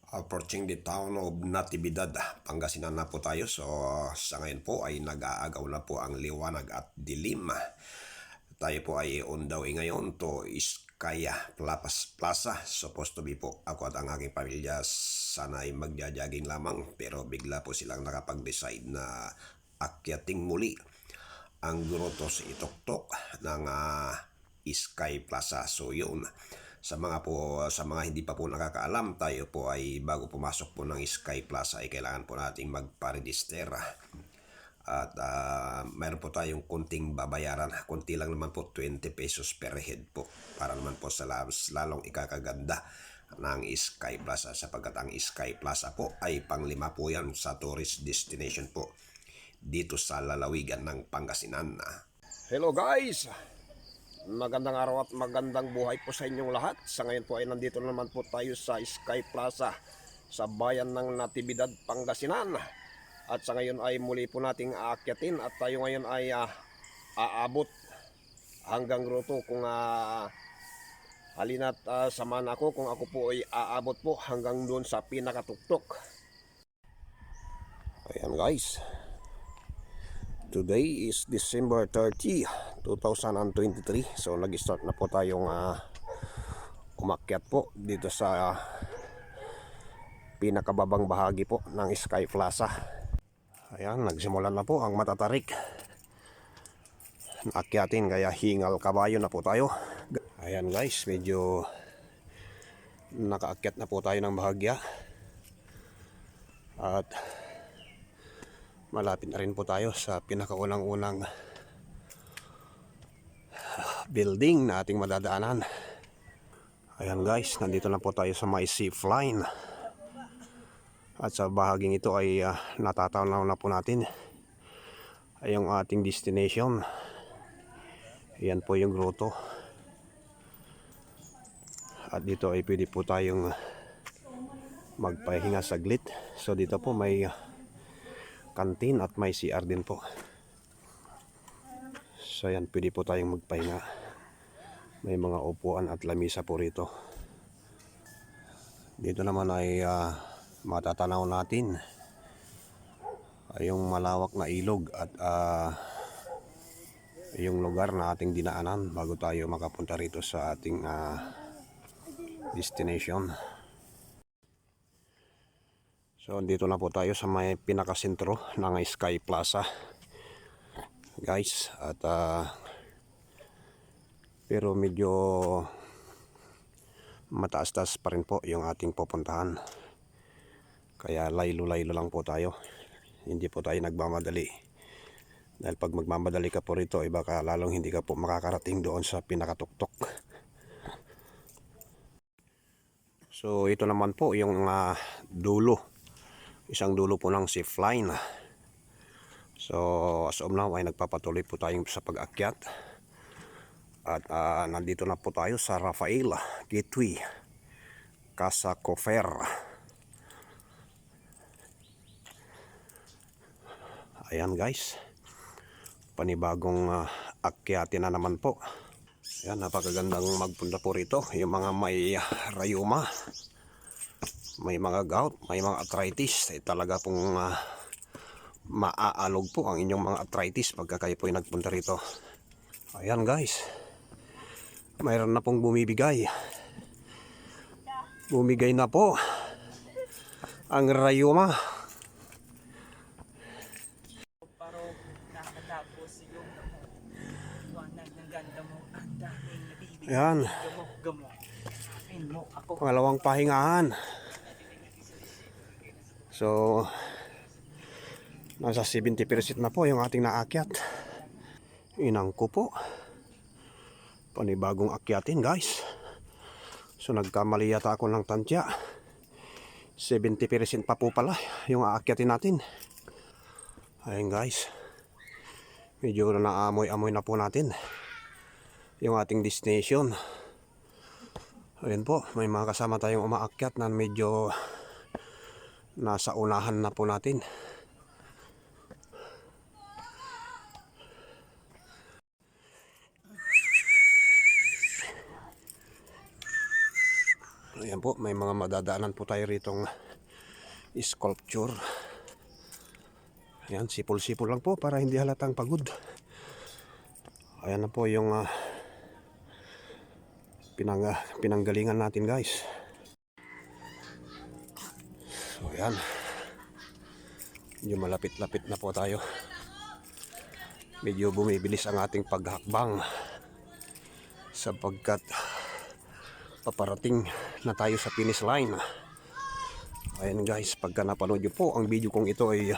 Approaching the town of Natividad, Pangasinan na po tayo. So sa ngayon po ay nag-aagaw na po ang liwanag at dilim. Tayo po ay on the way ngayon to Iskaya Plaza. Supposed to be po ako at ang aking pamilya sana ay magja-jogging lamang, pero bigla po silang nakapag-decide na akyating muli ang groto sa Itoktok ng Iskay Plaza. So yun, sa mga hindi pa po nakakaalam, tayo po ay bago pumasok po ng Sky Plaza ay kailangan po nating magpa-register. At mayroon po tayong konting babayaran. Konti lang naman po, 20 pesos per head po. Para naman po sa lalong ikakaganda ng Sky Plaza, sapagkat ang Sky Plaza po ay panglima po yan sa tourist destination po dito sa lalawigan ng Pangasinan. Hello guys! Magandang araw at magandang buhay po sa inyong lahat. Sa ngayon po ay nandito naman po tayo sa Sky Plaza sa bayan ng Natividad, Pangasinan. At sa ngayon ay muli po nating aakyatin at tayo ngayon ay aabot hanggang groto. Kung halina't samahan ako kung ako po ay aabot po hanggang doon sa pinakatuktok. Ayan guys. Today is December 30, 2023. So nag-start na po tayong umakyat po dito sa pinakababang bahagi po ng Sky Plaza. Ayan, nagsimulan na po ang matatarik. Naakyatin kaya hingal kabayo na po tayo. Ayan guys, medyo nakaakyat na po tayo ng bahagya. At malapit na rin po tayo sa pinakaunang-unang building na ating madadaanan. Ayan guys, nandito na po tayo sa may zip line. At sa bahaging ito ay natatanaw na po natin ay yung ating destination. Ayan po yung grotto. At dito ay pwede po tayong magpahinga saglit. So dito po may kantin at may CR din po. So yan, pwede po tayong magpahinga. May mga upuan at lamisa po rito. Dito naman ay matatanaw natin yung malawak na ilog at yung lugar na ating dinaanan bago tayo makapunta rito sa ating destination. So dito na po tayo sa may pinakasentro ng Sky Plaza guys. At pero medyo mataas-taas pa rin po yung ating pupuntahan. Kaya laylo-laylo lang po tayo. Hindi po tayo nagmamadali. Dahil pag magmamadali ka po rito ay baka lalong hindi ka po makakarating doon sa pinakatuktok. So ito naman po yung dulo. Isang dulo po ng zip line. So as of now ay nagpapatuloy po tayong sa pag-akyat. At nandito na po tayo sa Rafael Gateway, Casa Cofer. Ayan guys, panibagong akyatin na naman po. Ayan, napakagandang magpunta po rito. Yung mga may rayuma, may mga gout, may mga arthritis, ay talaga pong maaalog po ang inyong mga arthritis pagka kayo po ay nagpunta rito. Ayan guys, mayroon na pong bumibigay. Bumigay na po ang rayuma. Ayan, pangalawang pahingahan. So nasa 70% na po yung ating naakyat. Inangko po, panibagong akyatin guys. So nagkamali yata ako ng tansya. 70% pa po pala yung aakyatin natin. Ayun guys, medyo naamoy-amoy na po natin yung ating destination. Ayun po, may mga kasama tayong umaakyat na medyo nasa unahan na po natin. Ayan po, may mga madadaanan po tayo ritong sculpture. Ayan, sipol-sipol lang po para hindi halatang pagod. Ayan na po yung pinanggalingan natin guys. So ayan, medyo malapit-lapit na po tayo. Medyo bumibilis ang ating paghakbang sapagkat paparating na tayo sa finish line. Ayan guys, pagka napanood nyo po ang video kong ito ay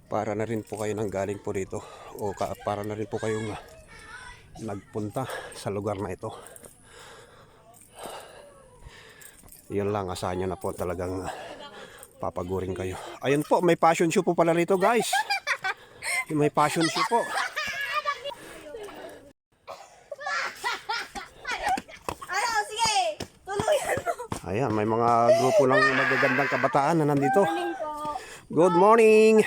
para na rin po kayo nang galing po dito o para na rin po kayong nagpunta sa lugar na ito. Yun lang, asahan nyo na po talagang papagurin kayo. Ayun po, may passion show po pala rito guys. May passion show po. Ayan, may mga grupo ng magagandang kabataan na nandito. Good morning!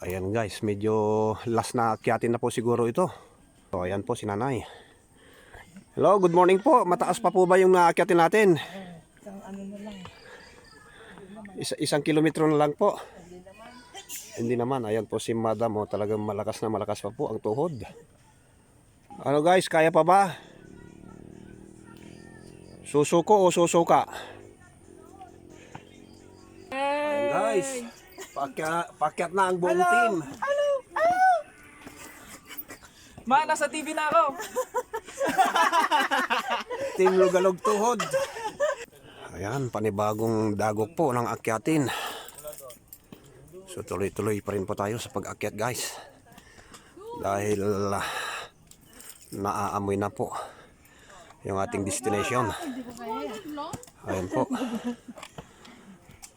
Ayan guys, medyo last na akyatin na po siguro ito. So ayan po si nanay. Hello, good morning po. Mataas pa po ba yung naakyatin natin? Isang kilometro na lang po. Hindi naman, ayan po si madam. Talagang malakas na malakas pa po ang tuhod. Ano guys, kaya pa ba? Susuko o susuka? Ayan guys, pakyat na ang buong team. Ma, nasa TV na ako. Team Lugalog Tuhod. Ayan, panibagong dagok po ng akyatin. So tuloy-tuloy pa rin po tayo sa pag-akyat guys. Dahil naaamoy na po yung ating destination. Ayan po.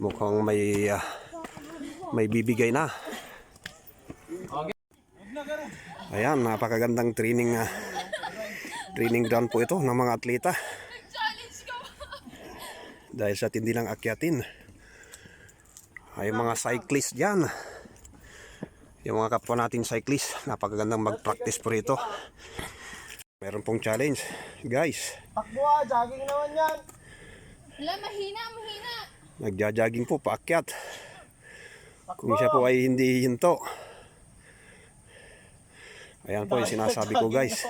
Mukhang may bibigay na. Ayan, napakagandang training ground po ito ng mga atleta. Dahil sa tindi ng akyatin. Ay mga cyclist dyan. Yung mga kapwa natin cyclist, napakagandang mag-practice po rito. Meron pong challenge, guys. Takbo, jogging naman yan. Wala, mahina. Nagja-jogging po, paakyat. Kung siya po ay hindi hinto. Ayan po yung sinasabi ko guys.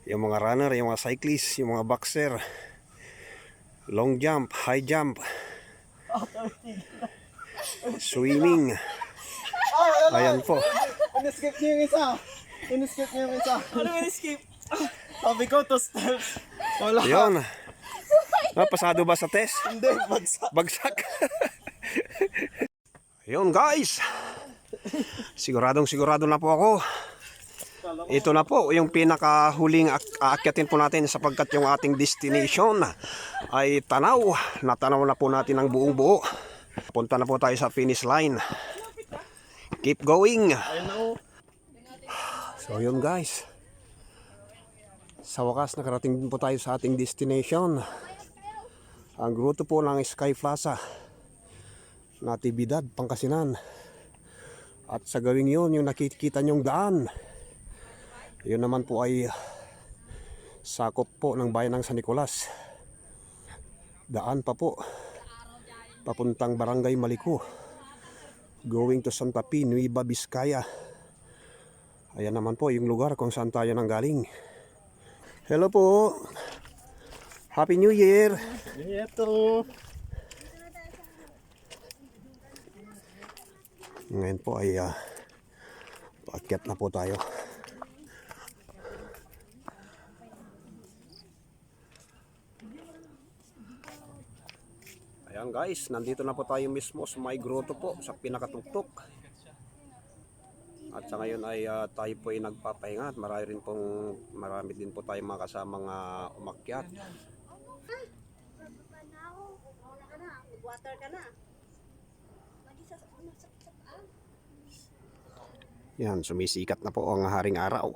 Yung mga runner, yung mga cyclist, yung mga boxer. Long jump, high jump. Swimming. Ayan po. In-skip niyo yung isa. Ano in-skip? Sabi ko, 2 steps. Wala. Ayun. Pasado ba sa test? Hindi, Bagsak. Ayun guys. Sigurado na po ako. Ito na po yung pinakahuling aakyatin po natin sapagkat yung ating destination ay natanaw na po natin ang buong buo. Punta na po tayo sa finish line. Keep going. So yun guys. Sa wakas nakarating din po tayo sa ating destination. Ang gruto po ng Sky Plaza, Natividad, Pangasinan. At sa gawing yun, yung nakikita nyong daan, yun naman po ay sakop po ng bayan ng San Nicolas. Daan pa po papuntang Barangay Maliko, going to Santa Fe, Nueva Vizcaya. Ayan naman po yung lugar kung saan tayo nanggaling. Hello po, Happy New Year. Ito. Ngayon po ay paakyat na po tayo. Ayan guys, nandito na po tayo mismo sa may grotto po, sa pinakatuktok. At sa ngayon ay tayo po ay nagpapahinga at marami din po tayo mga kasamang umakyat. Water ka na. Yan, sumisikat na po ang haring araw.